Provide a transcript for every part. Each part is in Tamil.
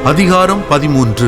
அதிகாரம் 13.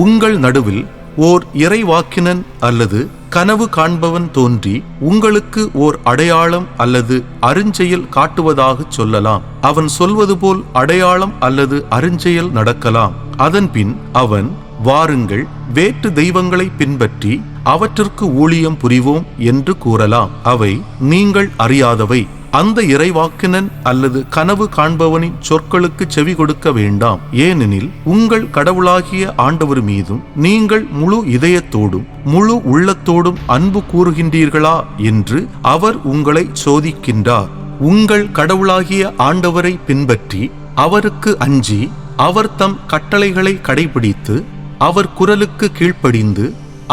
உங்கள் நடுவில் ஓர் இறைவாக்கினன் அல்லது கனவு காண்பவன் தோன்றி உங்களுக்கு ஓர் அடையாளம் அல்லது அருஞ்செயல் காட்டுவதாகச் சொல்லலாம். அவன் சொல்வது போல் அடையாளம் அல்லது அருஞ்செயல் நடக்கலாம். அதன்பின் அவன், வாருங்கள், வேற்று தெய்வங்களை பின்பற்றி அவற்றிற்கு ஊழியம் புரிவோம் என்று கூறலாம். அவை நீங்கள் அறியாதவை. அந்த இறைவாக்கினன் அல்லது கனவு காண்பவனின் சொற்களுக்கு செவி கொடுக்க வேண்டாம். ஏனெனில் உங்கள் கடவுளாகிய ஆண்டவர் மீதும் நீங்கள் முழு இதயத்தோடும் முழு உள்ளத்தோடும் அன்பு கூறுகின்றீர்களா என்று அவர் உங்களை சோதிக்கின்றார். உங்கள் கடவுளாகிய ஆண்டவரை பின்பற்றி அவருக்கு அஞ்சி அவர் தம் கட்டளைகளை கடைபிடித்து அவர் குரலுக்கு கீழ்ப்படிந்து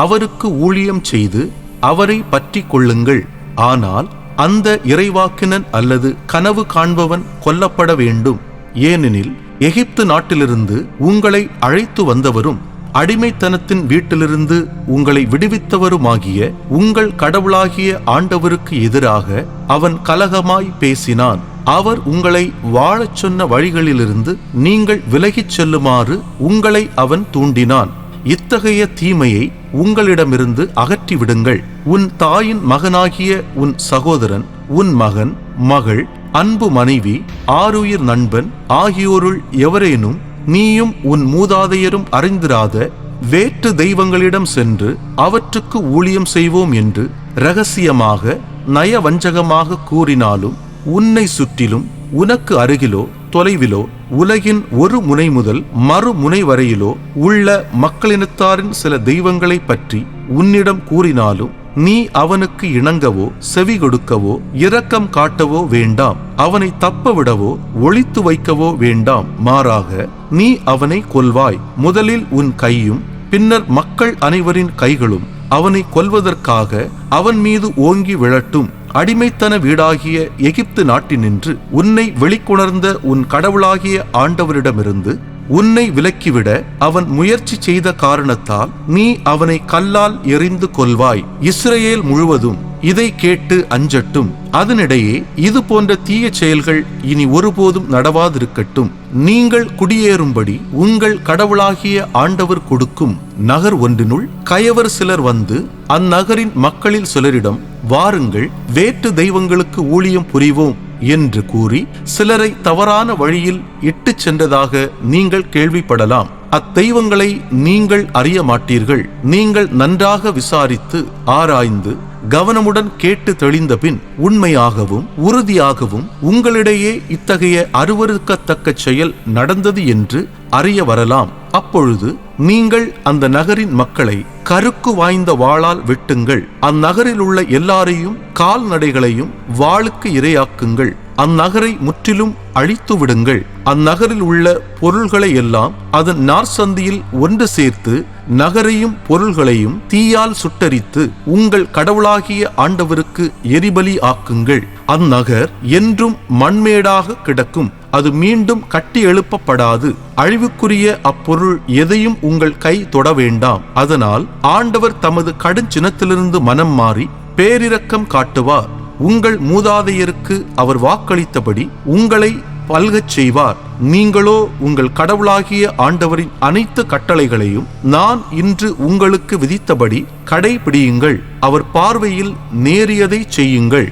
அவருக்கு ஊழியம் செய்து அவரை பற்றி கொள்ளுங்கள். ஆனால் அந்த இறைவாக்கினன் அல்லது கனவு காண்பவன் கொல்லப்பட வேண்டும். ஏனெனில் எகிப்து நாட்டிலிருந்து உங்களை அழைத்து வந்தவரும் அடிமைத்தனத்தின் வீட்டிலிருந்து உங்களை விடுவித்தவருமாகிய உங்கள் கடவுளாகிய ஆண்டவருக்கு எதிராக அவன் கலகமாய் பேசினான். அவர் உங்களை வாழச் சொன்ன வழிகளிலிருந்து நீங்கள் விலகிச் செல்லுமாறு உங்களை அவன் தூண்டினான். இத்தகைய தீமையை உங்களிடமிருந்து அகற்றிவிடுங்கள். உன் தாயின் மகனாகிய உன் சகோதரன், உன் மகன், மகள், அன்பு மனைவி, ஆருயிர் நண்பன் ஆகியோருள் எவரேனும் நீயும் உன் மூதாதையரும் அறிந்திராத வேற்று தெய்வங்களிடம் சென்று அவற்றுக்கு ஊழியம் செய்வோம் என்று இரகசியமாக நயவஞ்சகமாக கூறினாலும், உன்னை சுற்றிலும் உனக்கு அருகிலோ தொலைவிலோ உலகின் ஒரு முனை முதல் மறுமுனை வரையிலோ உள்ள மக்களினத்தாரின் சில தெய்வங்களை பற்றி உன்னிடம் கூறினாலும், நீ அவனுக்கு இணங்கவோ செவி கொடுக்கவோ இரக்கம் காட்டவோ வேண்டாம். அவனை தப்ப விடவோ ஒளித்து வைக்கவோ வேண்டாம். மாறாக நீ அவனை கொல்வாய். முதலில் உன் கையும் பின்னர் மக்கள் அனைவரின் கைகளும் அவனை கொல்வதற்காக அவன் மீது ஓங்கி விழட்டும். அடிமைத்தன வீடாகிய எகிப்து நாட்டினின்று உன்னை வெளிக்கொணர்ந்த உன் கடவுளாகிய ஆண்டவரிடமிருந்து உன்னை விலக்கிவிட அவன் முயற்சி செய்த காரணத்தால் நீ அவனை கல்லால் எறிந்து கொல்வாய். இஸ்ரவேல் முழுவதும் இதை கேட்டு அஞ்சட்டும். அதனிடையே இது போன்ற தீய செயல்கள் இனி ஒருபோதும் நடவாதிருக்கட்டும். நீங்கள் குடியேறும்படி உங்கள் கடவுளாகிய ஆண்டவர் கொடுக்கும் நகர் ஒன்றினுள் கயவர் சிலர் வந்து அந்நகரின் மக்களில் சிலரிடம், வாருங்கள், வேற்று தெய்வங்களுக்கு ஊழியம் புரிவோம் என்று கூறி சிலரை தவறான வழியில் இட்டுச் சென்றதாக நீங்கள் கேள்விப்படலாம். அத்தெய்வங்களை நீங்கள் அறிய மாட்டீர்கள். நீங்கள் நன்றாக விசாரித்து ஆராய்ந்து கவனமுடன் கேட்டு தெளிந்த பின் உண்மையாகவும் உறுதியாகவும் உங்களிடையே இத்தகைய அருவருக்கத்தக்க செயல் நடந்தது என்று அறிய வரலாம். அப்பொழுது நீங்கள் அந்த நகரின் மக்களை கருக்கு வாய்ந்த வாளால் வெட்டுங்கள். அந்நகரில் உள்ள எல்லாரையும் கால்நடைகளையும் வாளுக்கு இரையாக்குங்கள். அந்நகரை முற்றிலும் அழித்து விடுங்கள். அந்நகரில் உள்ள பொருள்களை எல்லாம் அதன் நார்சந்தியில் ஒன்று சேர்த்து நகரையும் பொருள்களையும் தீயால் சுட்டரித்து உங்கள் கடவுளாகிய ஆண்டவருக்கு எரிபலி ஆக்குங்கள். அந்நகர் என்றும் மண்மேடாக கிடக்கும். அது மீண்டும் கட்டி எழுப்பப்படாது. அழிவுக்குரிய அப்பொருள் எதையும் உங்கள் கை தொட வேண்டாம். அதனால் ஆண்டவர் தமது கடுஞ்சினத்திலிருந்து மனம் மாறி பேரிரக்கம் காட்டுவார். உங்கள் மூதாதையருக்கு அவர் வாக்களித்தபடி உங்களை பல்கச் செய்வார். நீங்களோ உங்கள் கடவுளாகிய ஆண்டவரின் அனைத்து கட்டளைகளையும் நான் இன்று உங்களுக்கு விதித்தபடி கடைபிடியுங்கள். அவர் பார்வையில் நேரியதை செய்யுங்கள்.